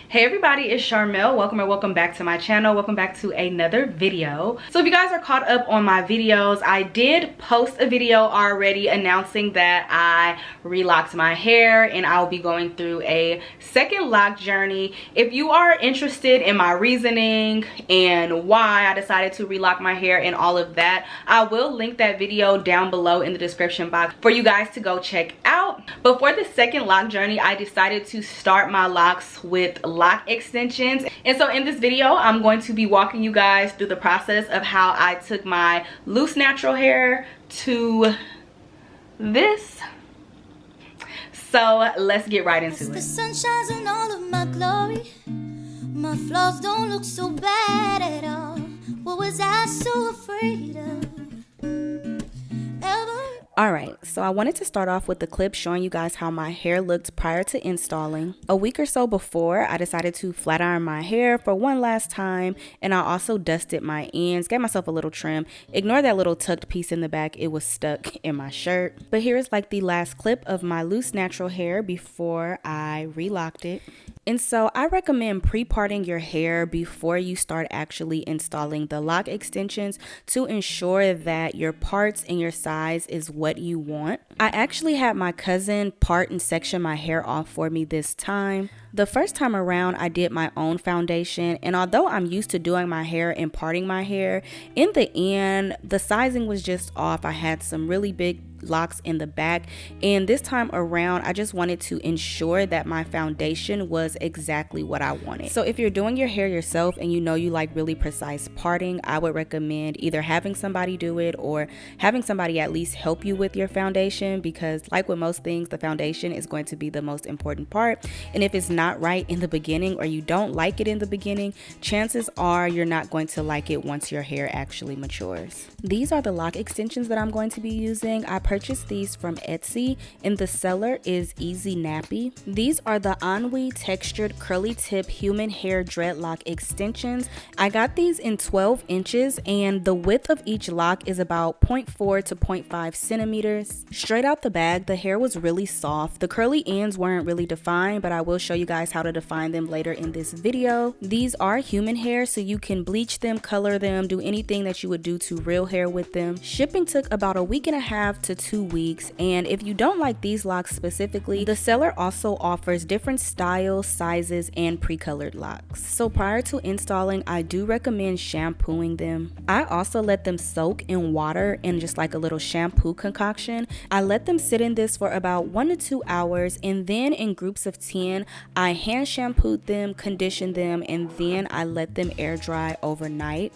Hey everybody, it's Sharmel. Welcome back to my channel. Welcome back to another video. So if you guys are caught up on my videos, I did post a video already announcing that I relocked my hair and I'll be going through a second lock journey. If you are interested in my reasoning and why I decided to relock my hair and all of that, I will link that video down below in the description box for you guys to go check out. But for the second lock journey, I decided to start my locks with Loc Extensions. And so in this video, I'm going to be walking you guys through the process of how I took my loose natural hair to this. So let's get right into it. The sun shines on all of my glory. My flaws don't look so bad at all. What was I so afraid of? Alright, so I wanted to start off with the clip showing you guys how my hair looked prior to installing. A week or so before, I decided to flat iron my hair for one last time, and I also dusted my ends, gave myself a little trim. Ignore that little tucked piece in the back, it was stuck in my shirt. But here is like the last clip of my loose natural hair before I relocked it. And so I recommend pre-parting your hair before you start actually installing the lock extensions to ensure that your parts and your size is what you want. I actually had my cousin part and section my hair off for me this time. The first time around, I did my own foundation, and although I'm used to doing my hair and parting my hair, in the end, the sizing was just off. I had some really big locks in the back, and this time around I just wanted to ensure that my foundation was exactly what I wanted. So if you're doing your hair yourself and you know you like really precise parting, I would recommend either having somebody do it or having somebody at least help you with your foundation, because like with most things, the foundation is going to be the most important part, and if it's not right in the beginning or you don't like it in the beginning, chances are you're not going to like it once your hair actually matures. These are the lock extensions that I'm going to be using. I purchased these from Etsy and the seller is Eazynappy. These are the Anwi textured curly tip human hair dreadlock extensions. I got these in 12 inches and the width of each lock is about 0.4 to 0.5 centimeters. Straight out the bag, the hair was really soft. The curly ends weren't really defined, but I will show you guys how to define them later in this video. These are human hair, so you can bleach them, color them, do anything that you would do to real hair with them. Shipping took about a week and a half to 2 weeks, and if you don't like these locks specifically, the seller also offers different styles, sizes, and pre-colored locks. So prior to installing, I do recommend shampooing them. I also let them soak in water in just like a little shampoo concoction. I let them sit in this for about 1 to 2 hours, and then in groups of 10, I hand shampooed them, conditioned them, and then I let them air dry overnight.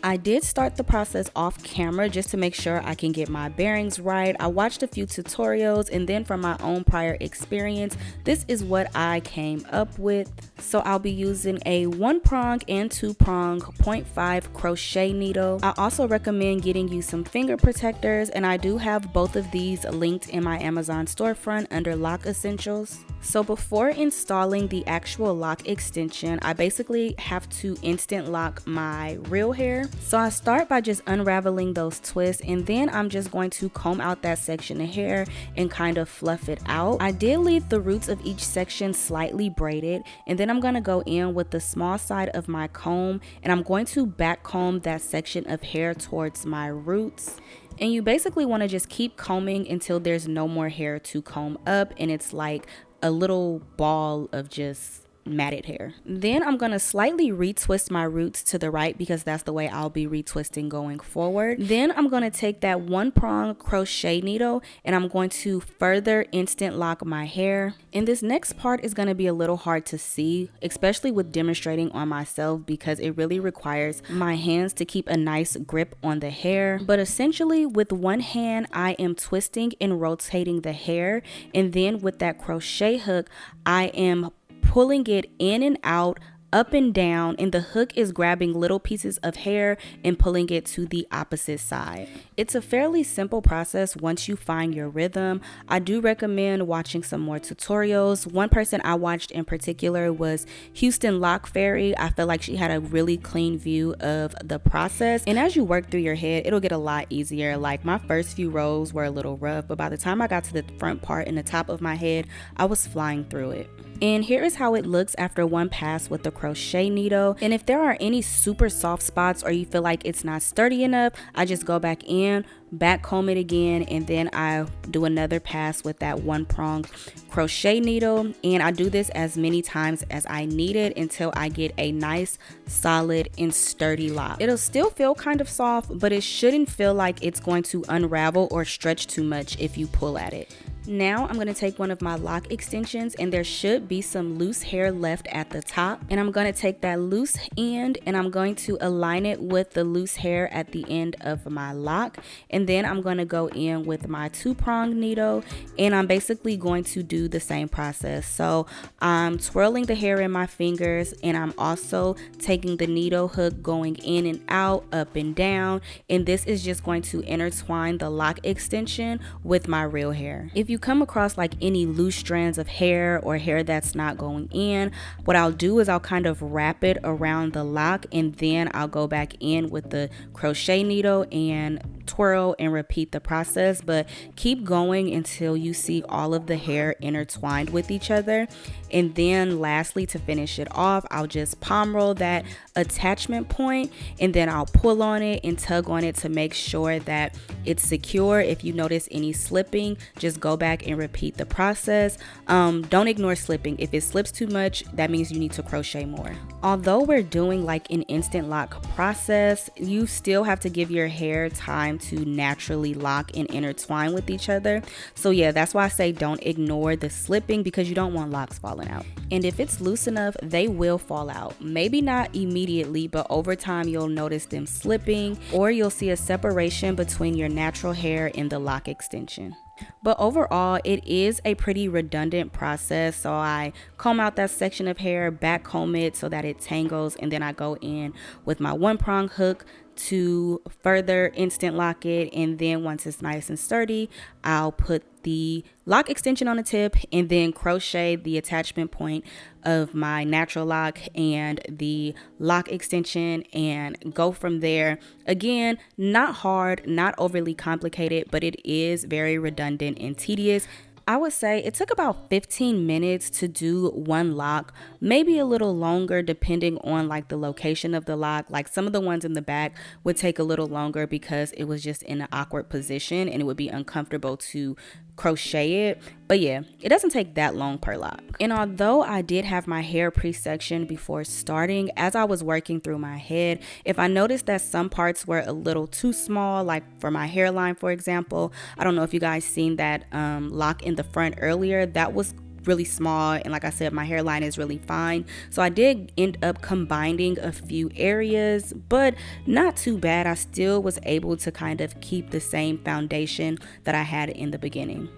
I did start the process off camera just to make sure I can get my bearings right. I watched a few tutorials, and then from my own prior experience, this is what I came up with. So I'll be using a 1-prong and 2-prong 0.5 crochet needle. I also recommend getting you some finger protectors, and I do have both of these linked in my Amazon storefront under Loc Essentials. So before installing the actual lock extension, I basically have to instant lock my real hair. So I start by just unraveling those twists, and then I'm just going to comb out that section of hair and kind of fluff it out. I did leave the roots of each section slightly braided, and then I'm going to go in with the small side of my comb and I'm going to back comb that section of hair towards my roots. And you basically want to just keep combing until there's no more hair to comb up and it's like a little ball of just matted hair. Then I'm going to slightly retwist my roots to the right because that's the way I'll be retwisting going forward. Then I'm going to take that 1-prong crochet needle and I'm going to further instant lock my hair. And this next part is going to be a little hard to see, especially with demonstrating on myself, because it really requires my hands to keep a nice grip on the hair. But essentially with one hand, I am twisting and rotating the hair, and then with that crochet hook, I am pulling it in and out up and down, and the hook is grabbing little pieces of hair and pulling it to the opposite side. It's a fairly simple process once you find your rhythm. I do recommend watching some more tutorials. One person I watched in particular was Houston Loc Fairy. I feel like she had a really clean view of the process, and as you work through your head, it'll get a lot easier. Like, my first few rows were a little rough, but by the time I got to the front part and the top of my head, I was flying through it. And here is how it looks after one pass with the crochet needle. And if there are any super soft spots or you feel like it's not sturdy enough, I just go back in, back comb it again, and then I do another pass with that one prong crochet needle. And I do this as many times as I need it until I get a nice, solid, and sturdy lock. It'll still feel kind of soft, but it shouldn't feel like it's going to unravel or stretch too much if you pull at it. Now I'm going to take one of my lock extensions, and there should be some loose hair left at the top, and I'm going to take that loose end and I'm going to align it with the loose hair at the end of my lock, and then I'm going to go in with my 2-prong needle, and I'm basically going to do the same process. So I'm twirling the hair in my fingers, and I'm also taking the needle hook, going in and out, up and down, and this is just going to intertwine the lock extension with my real hair. If you come across like any loose strands of hair or hair that's not going in, what I'll do is I'll kind of wrap it around the lock, and then I'll go back in with the crochet needle and twirl and repeat the process, but keep going until you see all of the hair intertwined with each other. And then lastly, to finish it off, I'll just palm roll that attachment point, and then I'll pull on it and tug on it to make sure that it's secure. If you notice any slipping, just go back and repeat the process. Don't ignore slipping. If it slips too much, that means you need to crochet more. Although we're doing like an instant lock process, you still have to give your hair time to naturally lock and intertwine with each other. So yeah, that's why I say don't ignore the slipping, because you don't want locks falling out. And if it's loose enough, they will fall out. Maybe not immediately, but over time you'll notice them slipping, or you'll see a separation between your natural hair and the lock extension. But overall, it is a pretty redundant process. So I comb out that section of hair, back comb it so that it tangles, and then I go in with my 1-prong hook to further instant lock it. And then once it's nice and sturdy, I'll put the lock extension on the tip and then crochet the attachment point of my natural lock and the lock extension and go from there. Again, not hard, not overly complicated, but it is very redundant and tedious. I would say it took about 15 minutes to do one lock, maybe a little longer depending on like the location of the lock. Like some of the ones in the back would take a little longer because it was just in an awkward position and it would be uncomfortable to crochet it. But yeah, it doesn't take that long per lock. And although I did have my hair pre-sectioned before starting, as I was working through my head, if I noticed that some parts were a little too small, like for my hairline, for example, I don't know if you guys seen that lock in the front earlier, that was really small, and like I said, my hairline is really fine, so I did end up combining a few areas, but not too bad. I still was able to kind of keep the same foundation that I had in the beginning.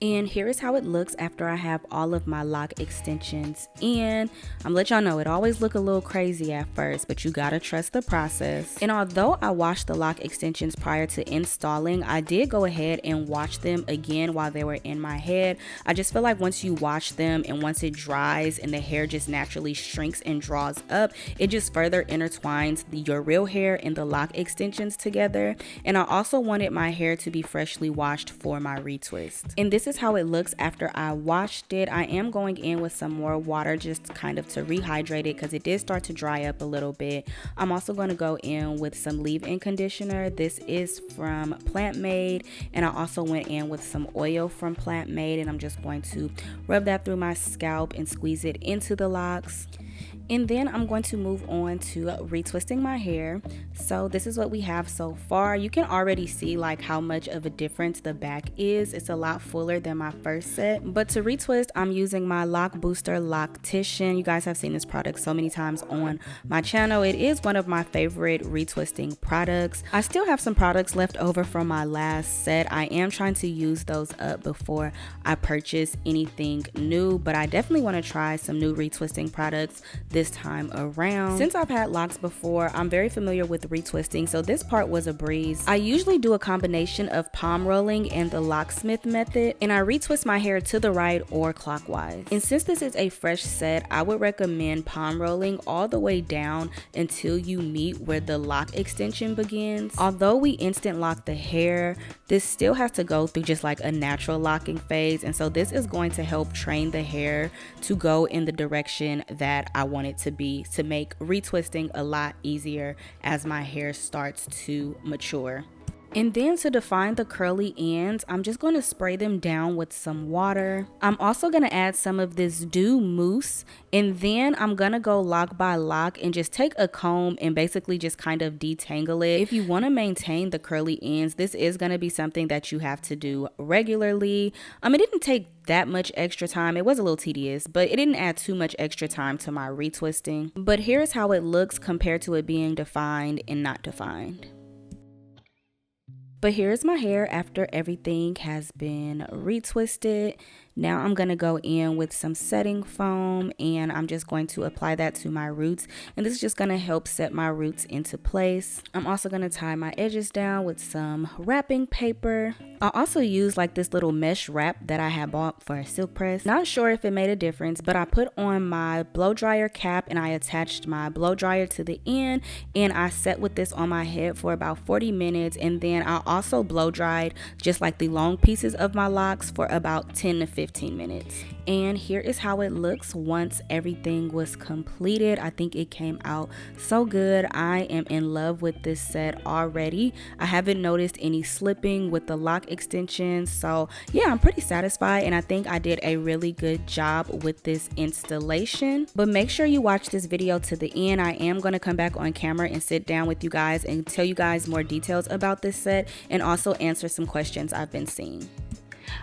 And here is how it looks after I have all of my lock extensions in. I'm gonna let y'all know it always look a little crazy at first, but you gotta trust the process. And although I washed the lock extensions prior to installing, I did go ahead and wash them again while they were in my head. I just feel like once you wash them and once it dries and the hair just naturally shrinks and draws up, it just further intertwines your real hair and the lock extensions together. And I also wanted my hair to be freshly washed for my retwist. And this is how it looks after I washed it. I am going in with some more water just kind of to rehydrate it because it did start to dry up a little bit. I'm also going to go in with some leave-in conditioner. This is from Plant Made, and I also went in with some oil from Plant Made, and I'm just going to rub that through my scalp and squeeze it into the locks. And then I'm going to move on to retwisting my hair. So this is what we have so far. You can already see like how much of a difference the back is. It's a lot fuller than my first set. But to retwist, I'm using my Loc Booster Loctician. You guys have seen this product so many times on my channel. It is one of my favorite retwisting products. I still have some products left over from my last set. I am trying to use those up before I purchase anything new, but I definitely want to try some new retwisting products this time around. Since I've had locks before, I'm very familiar with retwisting, so this part was a breeze. I usually do a combination of palm rolling and the locksmith method, and I retwist my hair to the right or clockwise. And since this is a fresh set, I would recommend palm rolling all the way down until you meet where the lock extension begins. Although we instant lock the hair, this still has to go through just like a natural locking phase, and so this is going to help train the hair to go in the direction that I want it to be, to make retwisting a lot easier as my hair starts to mature. And then to define the curly ends, I'm just going to spray them down with some water. I'm also going to add some of this dew mousse, and then I'm going to go lock by lock and just take a comb and basically just kind of detangle it. If you want to maintain the curly ends, this is going to be something that you have to do regularly. It didn't take that much extra time. It was a little tedious, but it didn't add too much extra time to my retwisting. But here's how it looks compared to it being defined and not defined. But here's my hair after everything has been retwisted. Now I'm going to go in with some setting foam, and I'm just going to apply that to my roots, and this is just going to help set my roots into place. I'm also going to tie my edges down with some wrapping paper. I also use like this little mesh wrap that I had bought for a silk press. Not sure if it made a difference, but I put on my blow dryer cap and I attached my blow dryer to the end, and I set with this on my head for about 40 minutes, and then I also blow dried just like the long pieces of my locks for about 10 to 15 minutes. And here is how it looks once everything was completed. I think it came out so good. I am in love with this set already. I haven't noticed any slipping with the Loc extensions, so yeah, I'm pretty satisfied, and I think I did a really good job with this installation. But make sure you watch this video to the end. I am going to come back on camera and sit down with you guys and tell you guys more details about this set and also answer some questions I've been seeing.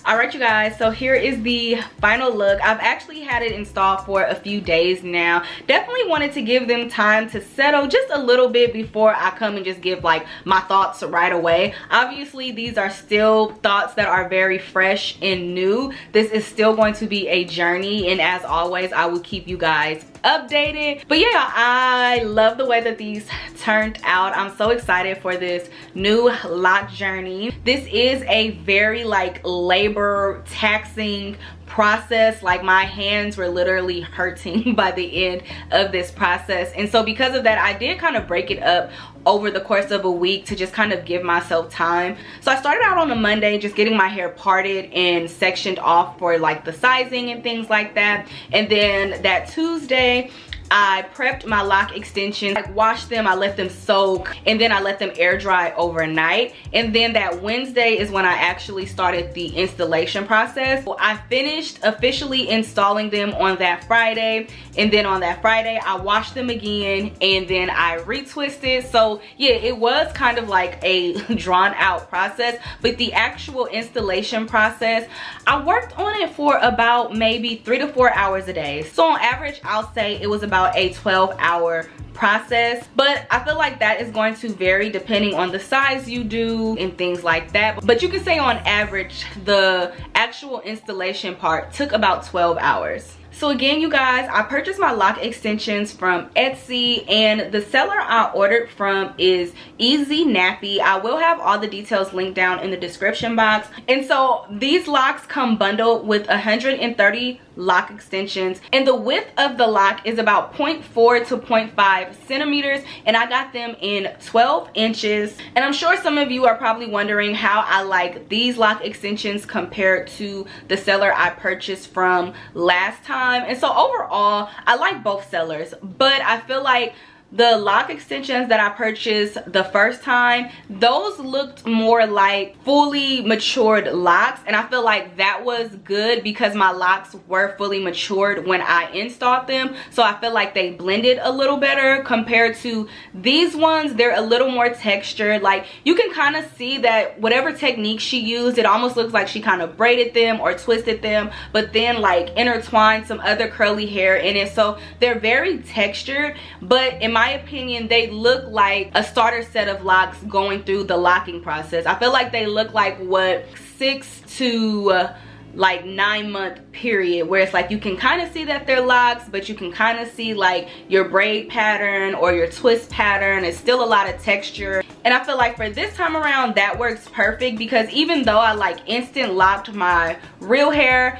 Alright you guys, so here is the final look. I've actually had it installed for a few days now. Definitely wanted to give them time to settle just a little bit before I come and just give like my thoughts right away. Obviously these are still thoughts that are very fresh and new. This is still going to be a journey, and as always I will keep you guys updated. But yeah, I love the way that these turned out. I'm so excited for this new loc journey. This is a very like labor taxing process. Like my hands were literally hurting by the end of this process, and so because of that I did kind of break it up over the course of a week to just kind of give myself time. So I started out on a Monday just getting my hair parted and sectioned off for like the sizing and things like that, and then that Tuesday I prepped my Loc extensions, like washed them, I let them soak, and then I let them air dry overnight. And then that Wednesday is when I actually started the installation process. So I finished officially installing them on that Friday, and then on that Friday I washed them again and then I retwisted. So yeah, it was kind of like a drawn out process, but the actual installation process, I worked on it for about maybe 3 to 4 hours a day. So on average I'll say it was about a 12-hour process, but I feel like that is going to vary depending on the size you do and things like that. But you can say on average the actual installation part took about 12 hours. So again, you guys, I purchased my Loc extensions from Etsy, and the seller I ordered from is Eazynappy. I will have all the details linked down in the description box. And so these locks come bundled with 130 Loc extensions, and the width of the lock is about 0.4 to 0.5 centimeters, and I got them in 12 inches. And I'm sure some of you are probably wondering how I like these Loc extensions compared to the seller I purchased from last time. And so overall I like both sellers, but I feel like the Loc Extensions that I purchased the first time, those looked more like fully matured locks, and I feel like that was good because my locks were fully matured when I installed them. So I feel like they blended a little better compared to these ones. They're a little more textured. Like, you can kind of see that whatever technique she used, it almost looks like she kind of braided them or twisted them, but then like intertwined some other curly hair in it. So they're very textured, but in my opinion, they look like a starter set of locks going through the locking process. I feel like they look like what 6 to like 9 month period, where it's like you can kind of see that they're locks, but you can kind of see like your braid pattern or your twist pattern. It's still a lot of texture, and I feel like for this time around that works perfect, because even though I like instant locked my real hair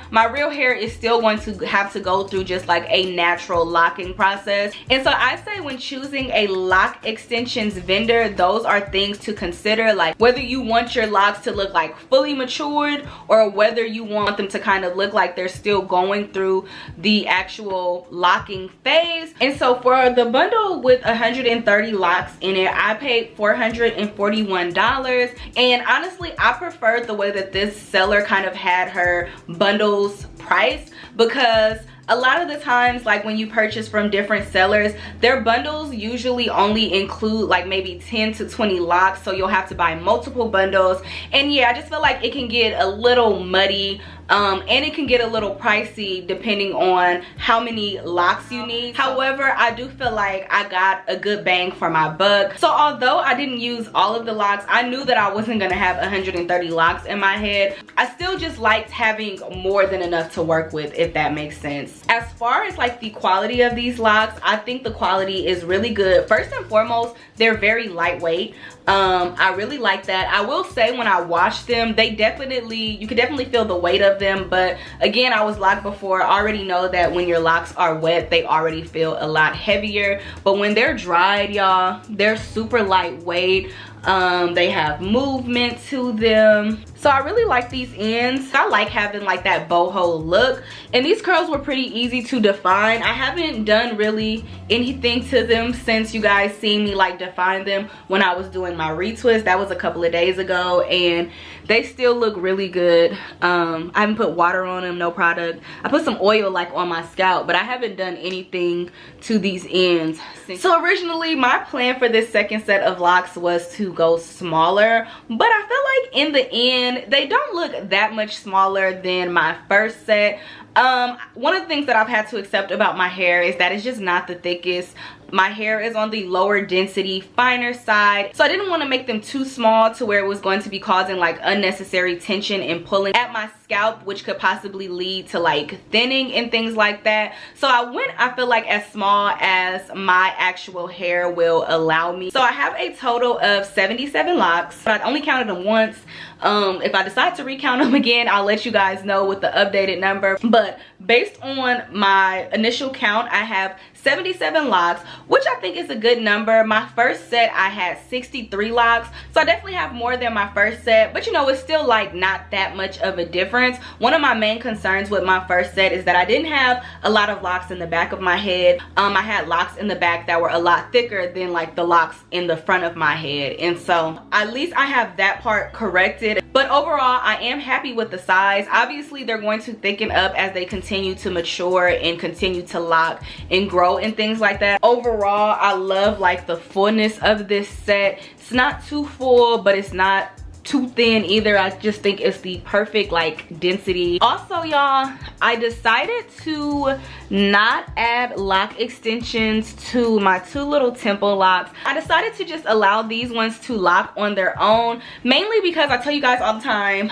is still going to have to go through just like a natural locking process. And so I say when choosing a Loc Extensions vendor, those are things to consider, like whether you want your locks to look like fully matured or whether you want them to kind of look like they're still going through the actual locking phase. And so for the bundle with 130 locks in it, I paid $441, and honestly I preferred the way that this seller kind of had her bundles priced, because a lot of the times, like when you purchase from different sellers, their bundles usually only include like maybe 10 to 20 locks, so you'll have to buy multiple bundles. And yeah, I just feel like it can get a little muddy, and it can get a little pricey depending on how many locks you need. However, I do feel like I got a good bang for my buck. So although I didn't use all of the locks, I knew that I wasn't gonna have 130 locks in my head. I still just liked having more than enough to work with, if that makes sense. As far as like the quality of these locks, I think the quality is really good. First and foremost, they're very lightweight. I really like that. I will say when I washed them, you could definitely feel the weight of them, but again, I was locked before. I already know that when your locks are wet, they already feel a lot heavier, but when they're dried, y'all, they're super lightweight. They have movement to them, so I really like these ends. I like having like that boho look, and these curls were pretty easy to define. I haven't done really anything to them since you guys seen me like define them when I was doing my retwist. That was a couple of days ago, and they still look really good. I haven't put water on them, no product. I put some oil like on my scalp, but I haven't done anything to these ends. So originally my plan for this second set of locks was to go smaller, but I feel like in the end they don't look that much smaller than my first set. One of the things that I've had to accept about my hair is that it's just not the thickest. My hair is on the lower density, finer side, so I didn't want to make them too small to where it was going to be causing like unnecessary tension and pulling at my scalp, which could possibly lead to like thinning and things like that. So I feel like as small as my actual hair will allow me. So I have a total of 77 locks, but I only counted them once. If I decide to recount them again, I'll let you guys know with the updated number, but based on my initial count, I have 77 locks, which I think is a good number. My first set I had 63 locks, so I definitely have more than my first set, but you know, it's still like not that much of a difference. One of my main concerns with my first set is that I didn't have a lot of locks in the back of my head. I had locks in the back that were a lot thicker than like the locks in the front of my head, and so at least I have that part corrected. But overall, I am happy with the size. Obviously, they're going to thicken up as they continue to mature and continue to lock and grow and things like that. Overall, I love like the fullness of this set. It's not too full, but it's not too thin either. I just think it's the perfect like density. Also, y'all, I decided to not add Loc Extensions to my two little temple locks. I decided to just allow these ones to lock on their own, mainly because I tell you guys all the time,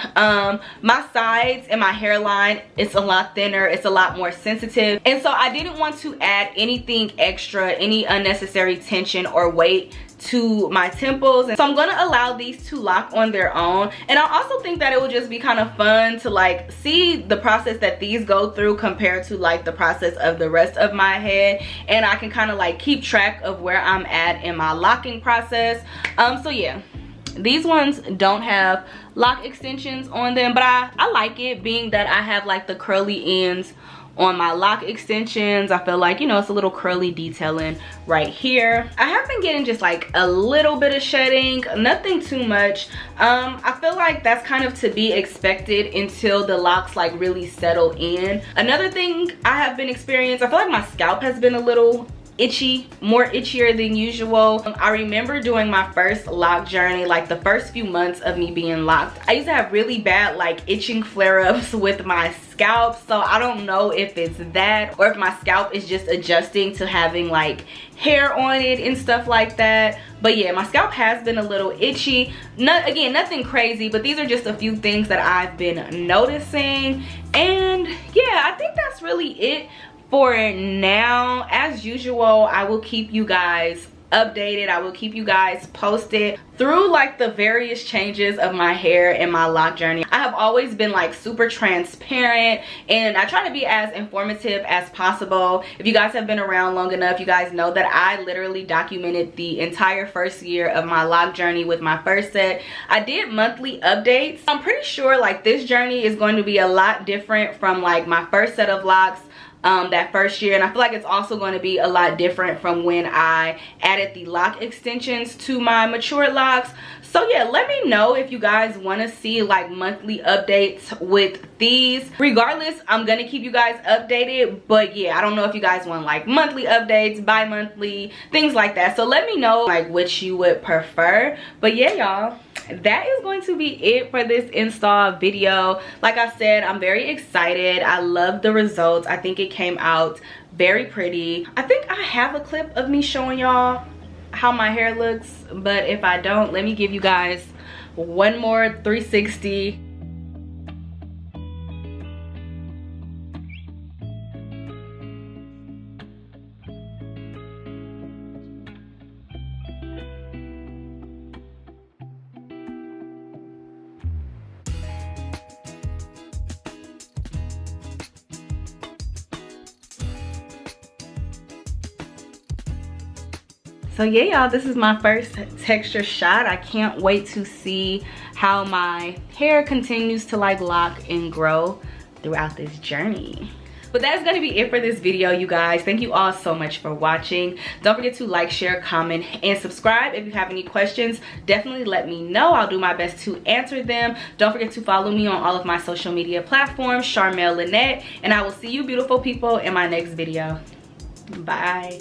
my sides and my hairline, it's a lot thinner, it's a lot more sensitive, and so I didn't want to add anything extra, any unnecessary tension or weight to my temples. And so I'm gonna allow these to lock on their own. And I also think that it would just be kind of fun to like see the process that these go through compared to like the process of the rest of my head, and I can kind of like keep track of where I'm at in my locking process. So yeah, These ones don't have lock extensions on them, but I like it, being that I have like the curly ends on my lock extensions. I feel like, you know, it's a little curly detailing right here. I have been getting just like a little bit of shedding, nothing too much. I feel like that's kind of to be expected until the locks like really settle in. Another thing I have been experiencing, I feel like my scalp has been a little itchy, more itchier than usual. I remember doing my first lock journey, like the first few months of me being locked, I used to have really bad like itching flare-ups with my scalp. So I don't know if it's that or if my scalp is just adjusting to having like hair on it and stuff like that. But yeah, my scalp has been a little itchy. Again, nothing crazy, but these are just a few things that I've been noticing. And yeah, I think that's really it for now. As usual, I will keep you guys updated. I will keep you guys posted through like the various changes of my hair and my lock journey. I have always been like super transparent, and I try to be as informative as possible. If you guys have been around long enough, you guys know that I literally documented the entire first year of my lock journey with my first set. I did monthly updates. I'm pretty sure like this journey is going to be a lot different from like my first set of locks that first year, and I feel like it's also going to be a lot different from when I added the lock extensions to my matured locks. So yeah, let me know if you guys want to see like monthly updates with these. Regardless, I'm gonna keep you guys updated, but yeah, I don't know if you guys want like monthly updates, bi-monthly, things like that. So let me know like which you would prefer. But yeah, y'all, that is going to be it for this install video. Like I said, I'm very excited. I love the results. I think it came out very pretty. I think I have a clip of me showing y'all how my hair looks, but if I don't, let me give you guys one more 360. So yeah, y'all, this is my first texture shot. I can't wait to see how my hair continues to like lock and grow throughout this journey. But that's gonna be it for this video, you guys. Thank you all so much for watching. Don't forget to like, share, comment, and subscribe. If you have any questions, definitely let me know. I'll do my best to answer them. Don't forget to follow me on all of my social media platforms, Sharmel Lynette, and I will see you beautiful people in my next video. Bye.